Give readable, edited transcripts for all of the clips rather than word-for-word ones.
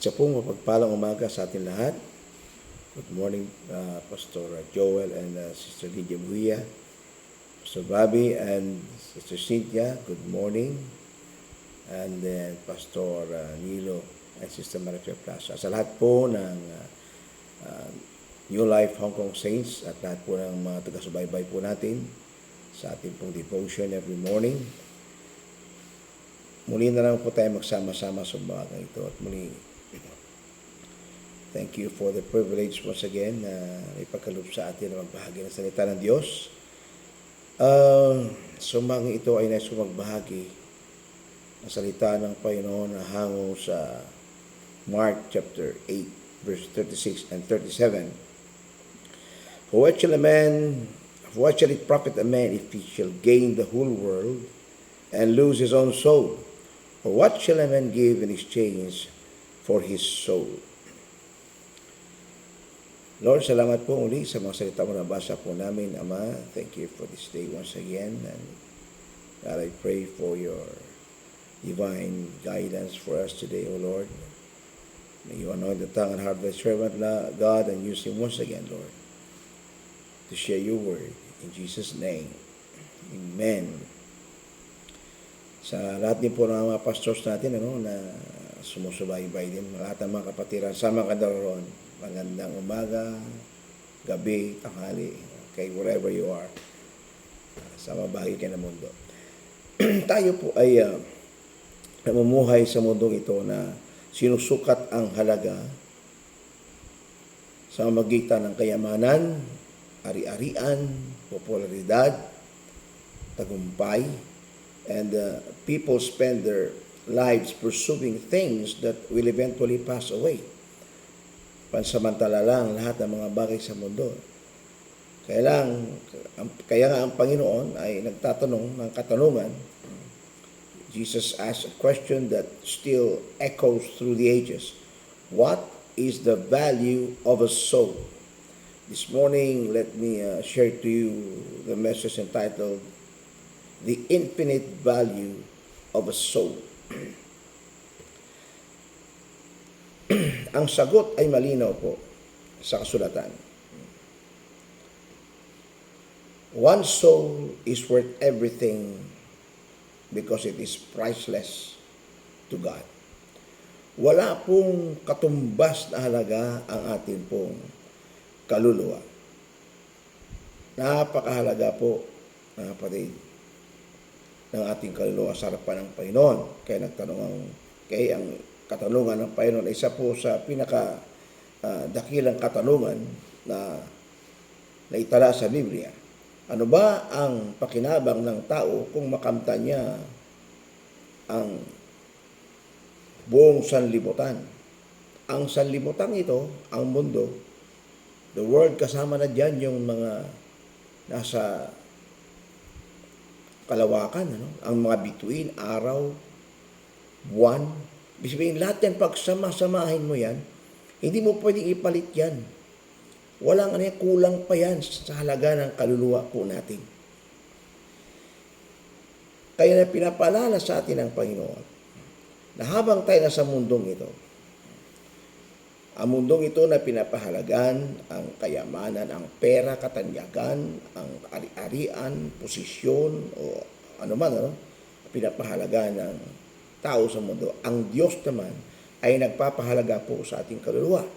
Isa pong mapagpalang umaga sa atin lahat. Good morning, Pastor Joel and Sister Lydia Buia, Pastor Bobby and Sister Cynthia, good morning. And then Pastor Nilo and Sister Maricel Plaza. Sa lahat po ng New Life Hong Kong Saints at lahat po ng mga taga-subaybay po natin sa ating pong devotion every morning. Muli na lang po tayo magsama-sama sa umaga ito at muli thank you for the privilege once again na ipagkaloob sa atin na magbahagi ng salita ng Diyos. Sumang ito ay nais ko magbahagi ng salita ng Panginoon na hango sa Mark chapter 8 verse 36 and 37. For what shall it profit a man if he shall gain the whole world and lose his own soul? Or what shall a man give in exchange for his soul? Lord, salamat po muli sa mga salita mo na basa po namin, Ama. Thank you for this day once again. And God, I pray for your divine guidance for us today, O Lord. May you anoint the tongue and heart of thy servant, God, and use him once again, Lord, to share your word. In Jesus' name, Amen. Sa lahat din po ng mga pastors natin na sumusubaybay din, lahat ng mga kapatiran, sama ka daw roon. Magandang umaga, gabi, tanghali, okay, wherever you are, sa mabahagi ka ng mundo. Tayo po ay namumuhay sa mundong ito na sinusukat ang halaga sa magitan ng kayamanan, ari-arian, popularidad, tagumpay, and people spend their lives pursuing things that will eventually pass away. Pansamantala lang lahat ng mga bagay sa mundo. Kaya nga ang Panginoon ay nagtatanong ng katanungan. Jesus asked a question that still echoes through the ages. What is the value of a soul? This morning, let me share to you the message entitled, The Infinite Value of a Soul. Ang sagot ay malinaw po sa kasulatan. One soul is worth everything because it is priceless to God. Wala pong katumbas na halaga ang ating pong kaluluwa. Napakahalaga po, mga kapatid, ng ating kaluluwa sa harapan ng Panginoon. Kaya ang katanungan ng Panginoon ay isa po sa dakilang katanungan na naitala sa Biblia. Ano ba ang pakinabang ng tao kung makamtan niya ang buong sanlibutan? Ang sanlibutan ito, ang mundo, the world, kasama na dyan yung mga nasa kalawakan, ang mga bituin, araw, buwan. Sabihin, lahat yan, pag sama-samahin mo yan, hindi mo pwedeng ipalit yan. Walang kulang pa yan sa halaga ng kaluluwa po natin. Kaya na pinapaalala sa atin ng Panginoon na habang tayo nasa mundong ito, ang mundong ito na pinapahalagan ang kayamanan, ang pera, katanyagan, ang ari-arian, posisyon, o anuman, pinapahalagan ng tao sa mundo. Ang Diyos naman ay nagpapahalaga po sa ating kaluluwa.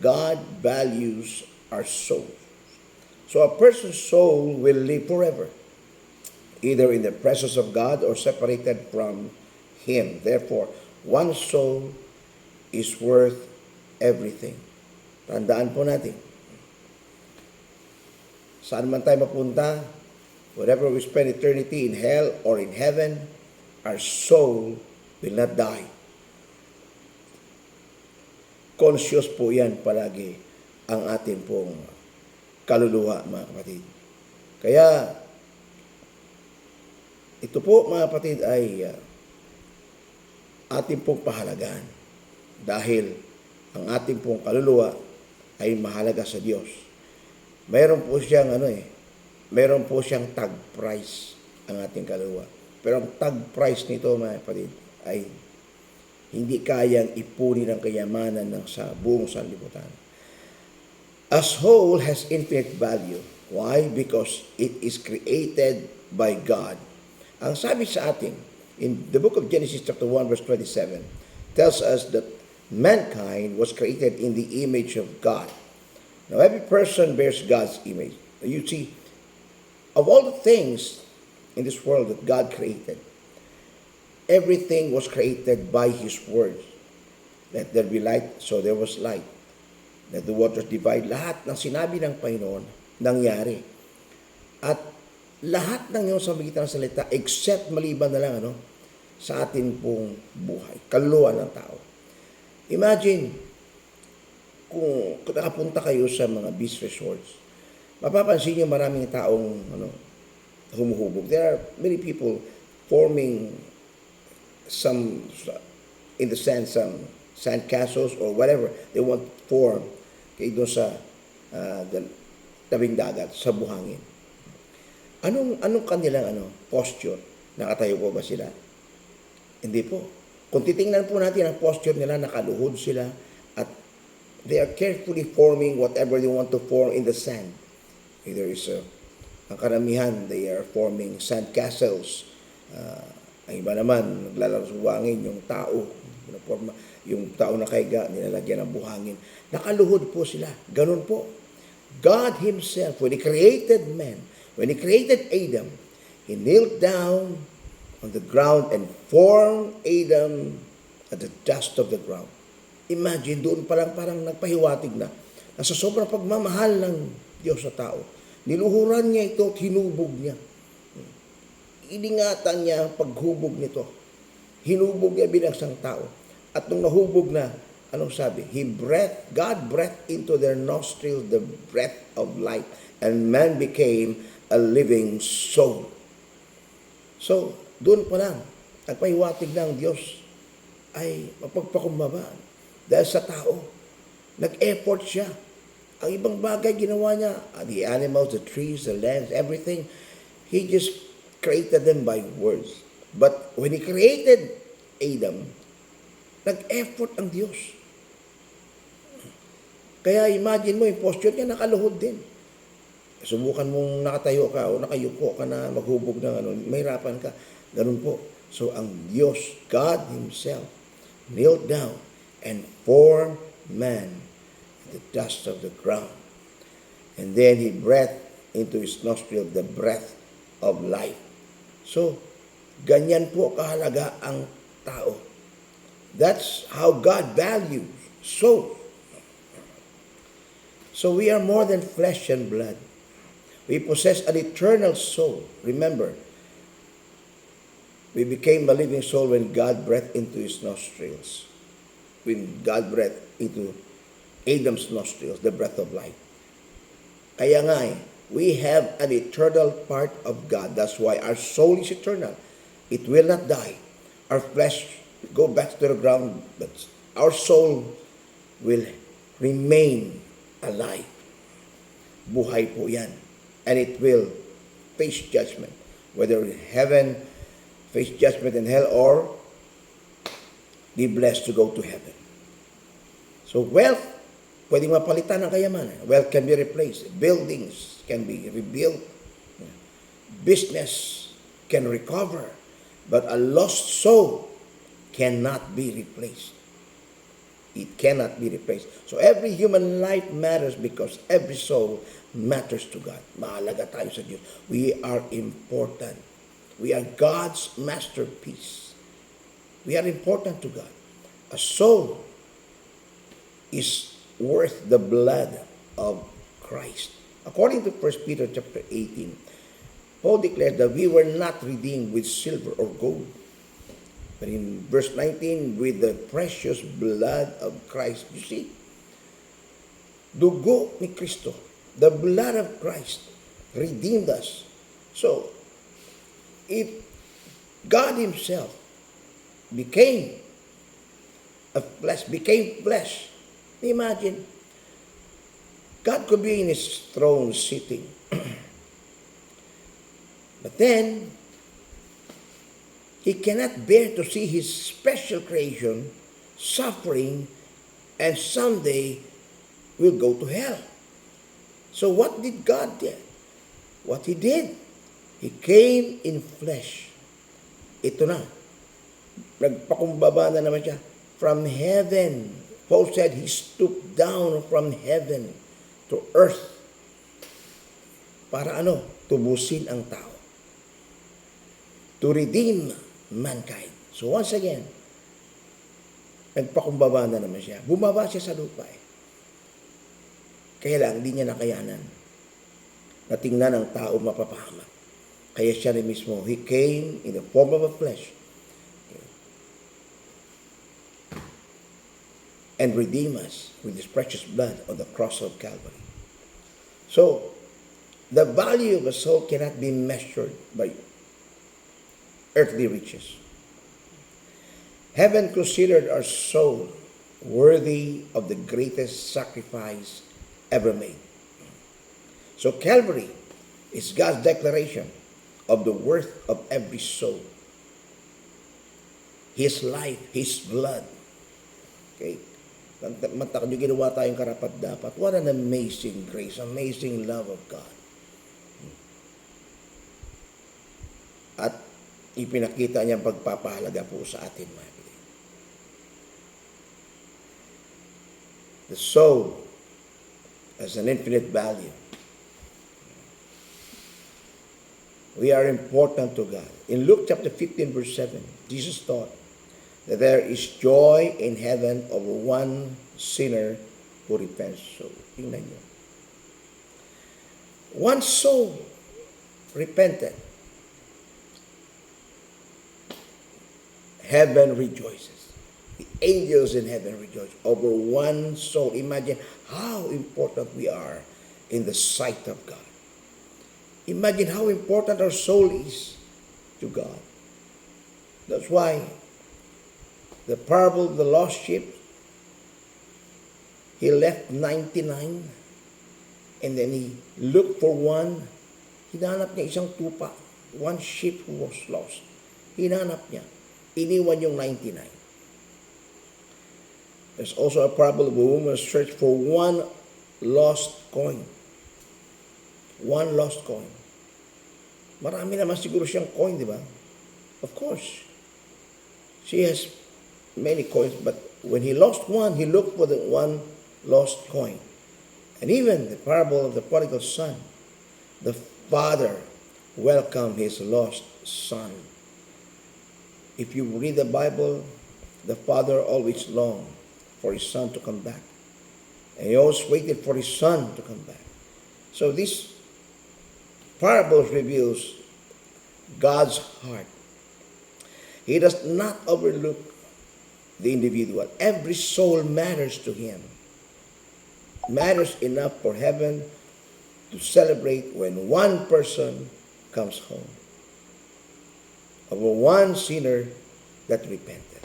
God values our soul. So a person's soul will live forever, either in the presence of God or separated from Him. Therefore, one soul is worth everything. Tandaan po natin. Saan man tayo mapunta, wherever we spend eternity, in hell or in heaven, our soul will not die. Conscious po yan palagi ang ating pong kaluluwa, mga kapatid. Kaya, ito po, mga kapatid, ay ating pong pahalagaan. Dahil ang ating pong kaluluwa ay mahalaga sa Diyos. Mayroon po siyang tag price ang ating kaluluwa. Pero ang tag price nito, mga kapatid, ay hindi kayang ipunin ang kayamanan ng sa buong sanlibutan. As whole has infinite value. Why? Because it is created by God. Ang sabi sa atin, in the book of Genesis chapter 1 verse 27, tells us that mankind was created in the image of God. Now every person bears God's image. You see, of all the things in this world that God created, everything was created by His words. Let there be light, so there was light. Let the waters divide. Lahat ng sinabi ng Panginoon, nangyari. At lahat ng yun sa magitan ng salita, except maliban na lang sa atin pong buhay, kaluluwa ng tao. Imagine, kung nakapunta kayo sa mga beach resorts, mapapansin nyo maraming taong humuhubog. There are many people forming some, in the sand, some sand castles or whatever they want to form doon sa tabing dagat, sa buhangin. Anong kanilang posture? Nakatayo po ba sila? Hindi po. Kung titingnan po natin ang posture nila, nakaluhod sila at they are carefully forming whatever they want to form in the sand. Either is ang karamihan, they are forming sand castles. Ang iba naman, naglalaro sa buhangin, yung tao na kaiga, nilalagyan ng buhangin. Nakaluhod po sila. Ganun po. God Himself, when He created man, when He created Adam, He knelt down on the ground and formed Adam at the dust of the ground. Imagine, doon pa lang parang nagpahiwatig na sa sobrang pagmamahal ng Diyos sa tao. Niluhuran niya ito at hinubog niya. Iningatan niya ang paghubog nito. Hinubog niya bilang isang tao. At nung nahubog na, anong sabi? God breathed into their nostrils the breath of life, and man became a living soul. So, doon pa lang, nagpahiwatig ng Diyos ay mapagpakumbaba. Dahil sa tao, nag-effort siya. Ang ibang bagay ginawa niya, the animals, the trees, the lands, everything, He just created them by words. But when He created Adam, nag-effort ang Diyos. Kaya imagine mo, yung posture niya nakaluhod din. Subukan mong nakatayo ka o nakayuko ka na maghubog ng mahirapan ka. Ganun po. So ang Diyos, God Himself, knelt down and formed man in the dust of the ground. And then He breathed into His nostril the breath of life. So, ganyan po kahalaga ang tao. That's how God values souls. So we are more than flesh and blood. We possess an eternal soul. Remember, we became a living soul when God breathed into His nostrils. When God breathed into Adam's nostrils, the breath of life. Kaya nga we have an eternal part of God. That's why our soul is eternal. It will not die. Our flesh go back to the ground, but our soul will remain alive. Buhay po yan. And it will face judgment. Whether in heaven, face judgment in hell, or be blessed to go to heaven. So wealth, pwedeng mapalitan ng kayamanan. Wealth can be replaced. Buildings can be rebuilt. Business can recover. But a lost soul cannot be replaced. It cannot be replaced. So every human life matters because every soul matters to God. Mahalaga tayo sa Diyos. We are important. We are God's masterpiece. We are important to God. A soul is worth the blood of Christ. According to 1 Peter chapter 18, Paul declared that we were not redeemed with silver or gold, but in verse 19, with the precious blood of Christ. You see, dugo ni Kristo, the blood of Christ, redeemed us. So, if God Himself became flesh, imagine, God could be in His throne sitting. But then, He cannot bear to see His special creation suffering, and someday will go to hell. So what did God do? What He did? He came in flesh. Ito na. Nagpakumbaba na naman siya. From heaven. Paul said He stooped down from heaven to earth. Para ano? Tubusin ang tao. To redeem mankind. So once again, nagpakumbaba na naman siya. Bumaba siya sa lupa eh. Kaya lang, hindi niya nakayanan na tingnan ang tao mapapahamak. Kaya siya rin mismo, He came in the form of a flesh and redeem us with His precious blood on the cross of Calvary. So, the value of a soul cannot be measured by earthly riches. Heaven considered our soul worthy of the greatest sacrifice ever made. So Calvary is God's declaration of the worth of every soul. His life, His blood. Okay? Mantak nyo ginawa tayong karapat-dapat. What an amazing grace, amazing love of God. At ipinakita niyang pagpapahalaga po sa atin, mga kapatid. The soul has an infinite value. We are important to God. In Luke chapter 15, verse 7, Jesus taught that there is joy in heaven over one sinner who repents. So, tingnan nyo. One soul repented. Heaven rejoices. The angels in heaven rejoice over one soul. Imagine how important we are in the sight of God. Imagine how important our soul is to God. That's why the parable of the lost sheep, He left 99 and then He looked for one. Hinanap niya isang tupa. One sheep who was lost. Hinanap niya. Iniwan yung 99. There's also a parable of a woman's search for one lost coin. One lost coin. Marami naman siguro siyang coin, di ba? Of course. She has many coins, but when he lost one, he looked for the one lost coin. And even the parable of the prodigal son, the father welcomed his lost son. If you read the Bible, the father always longed for his son to come back. And he always waited for his son to come back. So this parable reveals God's heart. He does not overlook the individual. Every soul matters to Him. Matters enough for heaven to celebrate when one person comes home. Over one sinner that repented.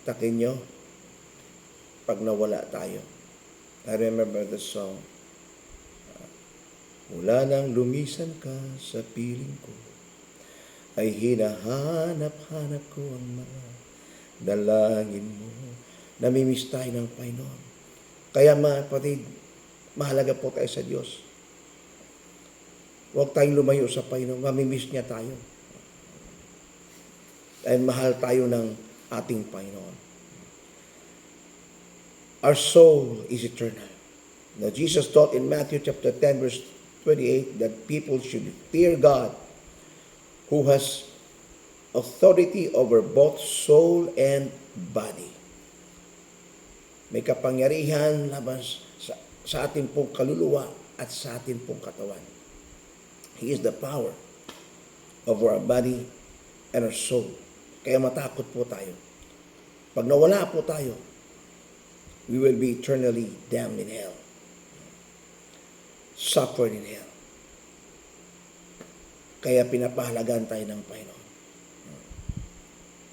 Takin nyo, pag nawala tayo. I remember the song. Mula nang lumisan ka sa piling ko, ay hinahanap-hanap ko ang mga dalangin mo. Namimiss tayo ng Panginoon. Kaya mga kapatid, mahalaga po tayo sa Diyos. Huwag tayong lumayo sa Panginoon. Mamimiss niya tayo. Dahil mahal tayo ng ating Panginoon. Our soul is eternal. Now, Jesus taught in Matthew chapter 10, verse 28, that people should fear God, who has authority over both soul and body. May kapangyarihan laban sa ating pong kaluluwa at sa ating pong katawan. He is the power over our body and our soul. Kaya matakot po tayo. Pag nawala po tayo, we will be eternally damned in hell. Suffered in hell. Kaya pinapahalagan tayo ng Panginoon.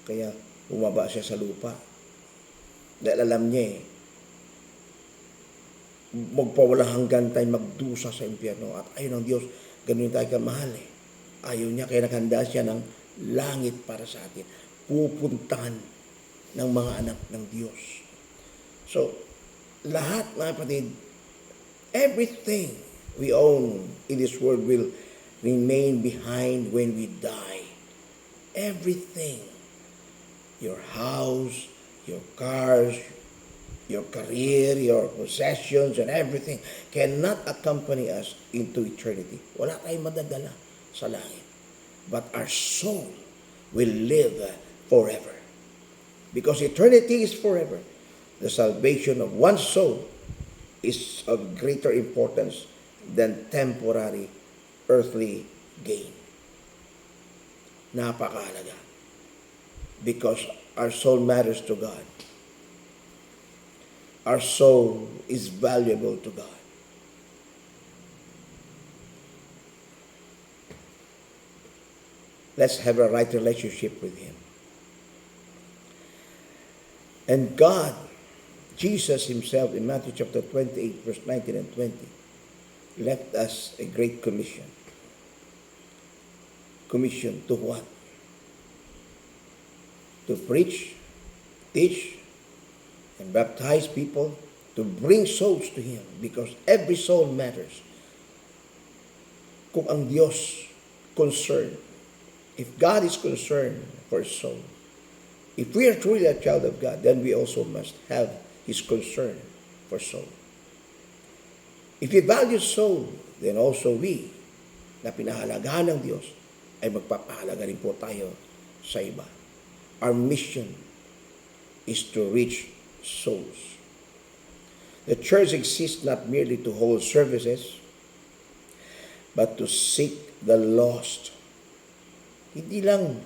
Kaya bumaba siya sa lupa. Dahil alam niya magpawalang hanggan tayo magdusa sa impyerno. At ayaw ng Diyos, ganun tayo kamahal Ayaw niya, kaya naghanda siya ng langit para sa atin. Pupuntahan ng mga anak ng Diyos. So, lahat mga kapatid, everything we own in this world will remain behind when we die. Everything. Your house, your cars, your career, your possessions, and everything cannot accompany us into eternity. Wala tayong madadala sa langit. But our soul will live forever. Because eternity is forever. The salvation of one soul is of greater importance than temporary earthly gain. Napakahalaga. Because our soul matters to God. Our soul is valuable to God. Let's have a right relationship with Him. And God, Jesus Himself in Matthew chapter 28, verse 19 and 20, left us a great commission. Commission to what? To preach, teach, and baptize people, to bring souls to Him, because every soul matters. Kung ang Diyos concerned, if God is concerned for His soul, if we are truly a child of God, then we also must have His concern for soul. If we value soul, then also we, na pinahalagahan ng Diyos, ay magpapahalaga rin po tayo sa iba. Our mission is to reach souls. The church exists not merely to hold services, but to seek the lost. Hindi lang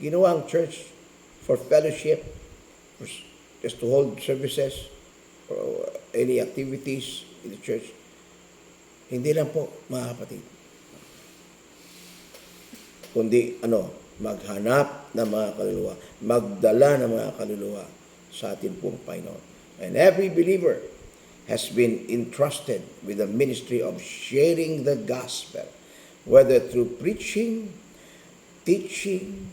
ginawa ang church for fellowship, for just to hold services, or any activities in the church. Hindi lang po, mga kapatid. Kundi, maghanap ng mga kaluluwa, magdala ng mga kaluluwa sa ating pong Panginoon. And every believer has been entrusted with the ministry of sharing the gospel, whether through preaching, teaching,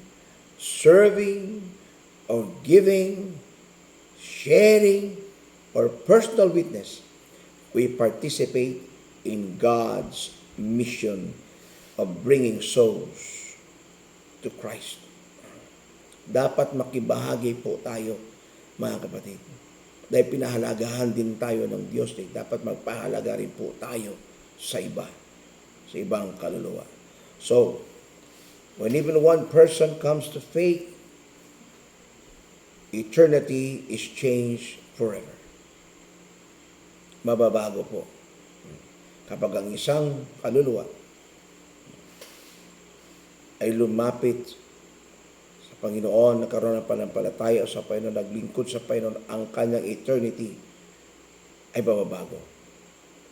serving, or giving, sharing, or personal witness. We participate in God's mission of bringing souls to Christ. Dapat makibahagi po tayo, mga kapatid. Dahil pinahalagahan din tayo ng Diyos, dapat magpahalaga rin po tayo sa iba, sa ibang kaluluwa. So, when even one person comes to faith, eternity is changed forever. Mababago po. Kapag ang isang kaluluwa ay lumapit sa Panginoon, nagkaroon ng panampalataya sa Panginoon, naglingkod sa Panginoon, ang kanyang eternity ay bababago.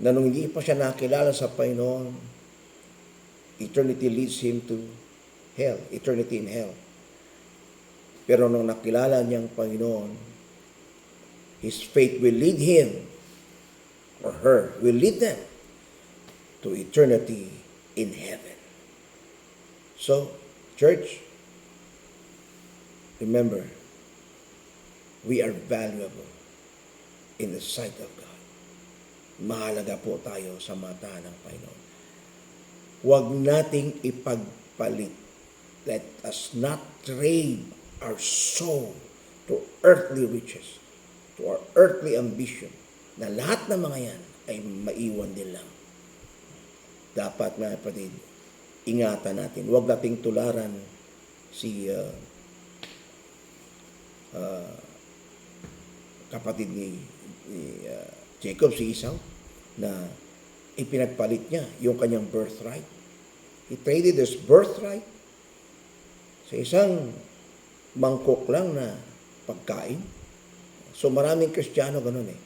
Na nung hindi pa siya nakilala sa Panginoon, eternity leads him to hell, eternity in hell. Pero nung nakilala niyang Panginoon, his faith will lead him, or her, will lead them to eternity in heaven. So, church, remember, we are valuable in the sight of God. Mahalaga po tayo sa mata ng Panginoon. Huwag nating ipagpalit. Let us not trade our soul to earthly riches, to our earthly ambition, na lahat ng mga yan ay maiwan din lang. Dapat, mga kapatid, ingatan natin. Huwag nating tularan si kapatid ni Jacob, si Esau, na ipinagpalit niya yung kanyang birthright. He traded his birthright sa isang mangkok lang na pagkain. So maraming Kristiyano ganun eh.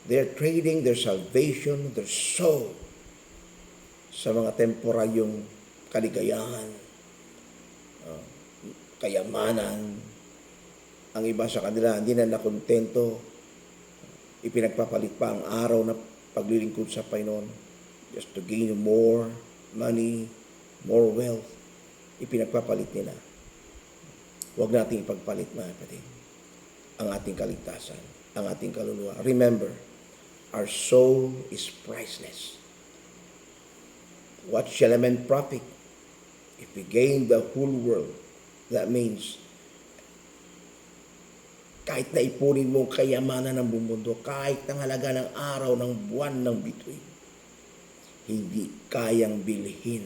They're trading their salvation, their soul, sa mga temporaryong kaligayahan, kayamanan. Ang iba sa kanila, hindi na nakontento, ipinagpapalit pa ang araw na paglilingkod sa Panginoon just to gain more money, more wealth. Ipinagpapalit nila. Huwag nating ipagpalit, mga kapatid, ang ating kaligtasan, ang ating kaluluwa. Remember, our soul is priceless. What shall a man profit if he gain the whole world? That means, kahit na ipunin mo ang kayamanan ng buong mundo, kahit ang halaga ng araw, ng buwan, ng bituin, hindi kayang bilhin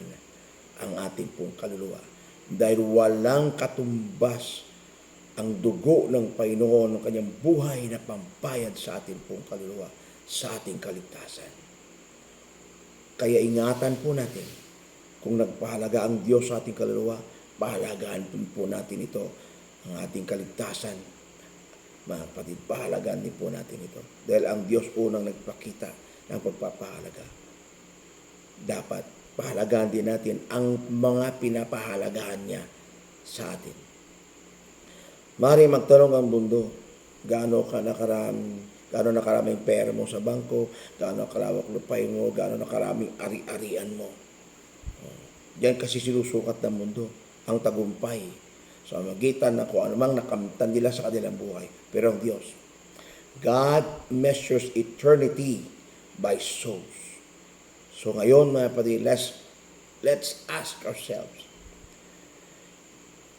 ang ating pong kaluluwa. Dahil walang katumbas ang dugo ng Panginoon ng kanyang buhay na pampayad sa ating pong kaluluwa, sa ating kaligtasan. Kaya ingatan po natin, kung nagpahalaga ang Diyos sa ating kaluluwa, pahalagaan po natin ito, ang ating kaligtasan. Mga kapatid, pahalagaan din po natin ito. Dahil ang Diyos unang nagpakita ng pagpapahalaga. Dapat pahalagaan din natin ang mga pinapahalagahan niya sa atin. Mari magtanong ang mundo, gaano nakaraming pera mo sa bangko, gaano kalawak lupay mo, gaano nakaraming ari-arian mo. Diyan kasi sinusukat ng mundo ang tagumpay sa magitan na kung anumang nakamtan nila sa kanilang buhay. Pero ang Diyos, God measures eternity by souls. So ngayon, mga kapatid, let's ask ourselves,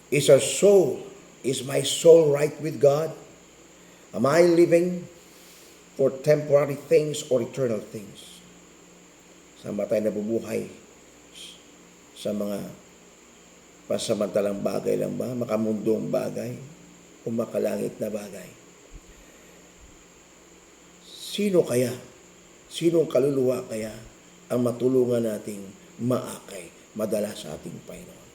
is my soul right with God? Am I living for temporary things or eternal things? Saan ba tayo nabubuhay? Sa mga pasamantalang bagay lang ba? Makamundong bagay? O makalangit na bagay? Sinong kaluluwa kaya ang matulungan nating maakay, madala sa ating Panginoon?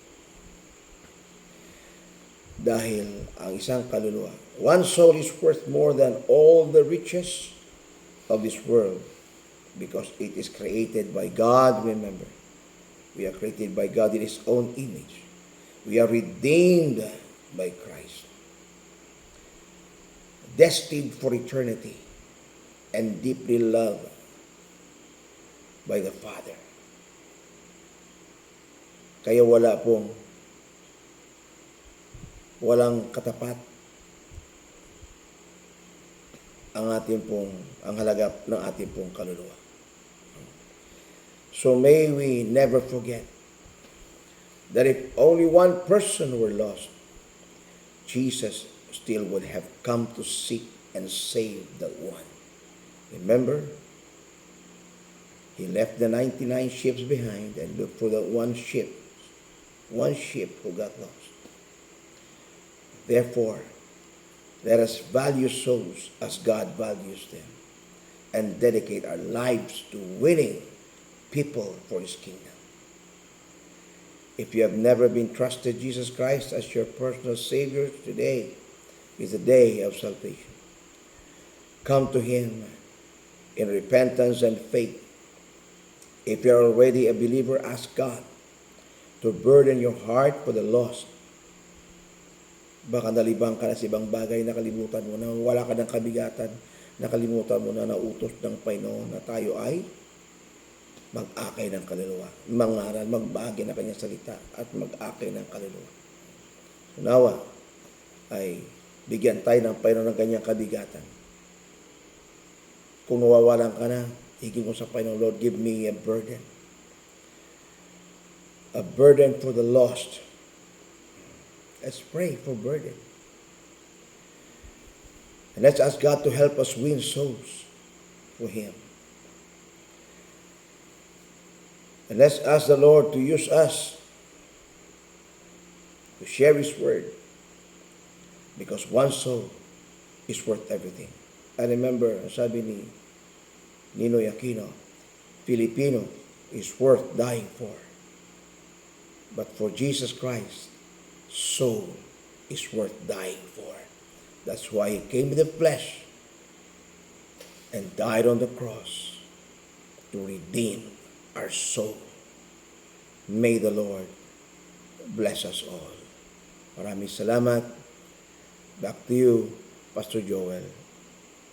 Dahil ang isang kaluluwa, one soul is worth more than all the riches of this world because it is created by God. Remember, we are created by God in His own image. We are redeemed by Christ, destined for eternity, and deeply loved by the Father. Kaya walang katapat ang halaga ng ating pong kaluluwa. So may we never forget that if only one person were lost, Jesus still would have come to seek and save that one. Remember, He left the 99 ships behind and looked for that one ship who got lost. Therefore, let us value souls as God values them and dedicate our lives to winning people for His kingdom. If you have never been trusted Jesus Christ as your personal Savior, today is the day of salvation. Come to Him in repentance and faith. If you are already a believer, ask God to burden your heart for the lost. Baka nalibang ka na sa ibang bagay, nakalimutan mo na, wala ka ng kabigatan, nakalimutan mo na nautos ng Panginoon na tayo ay mag-akay ng kaluluwa, mangaral, magbagi ng kanyang salita at mag-akay ng kaluluwa. So nawa ay bigyan tayo ng Panginoon ng kanyang kabigatan. Kung nawawalan ka na, higit mo sa Panginoon, Lord, give me a burden for the lost. Let's pray for burden. And let's ask God to help us win souls for Him. And let's ask the Lord to use us to share His word. Because one soul is worth everything. I remember, sabi ni Ninoy Aquino, Filipino is worth dying for. But for Jesus Christ, soul is worth dying for. That's why He came in the flesh and died on the cross to redeem our soul. May the Lord bless us all. Maraming salamat. Back to you, Pastor Joel.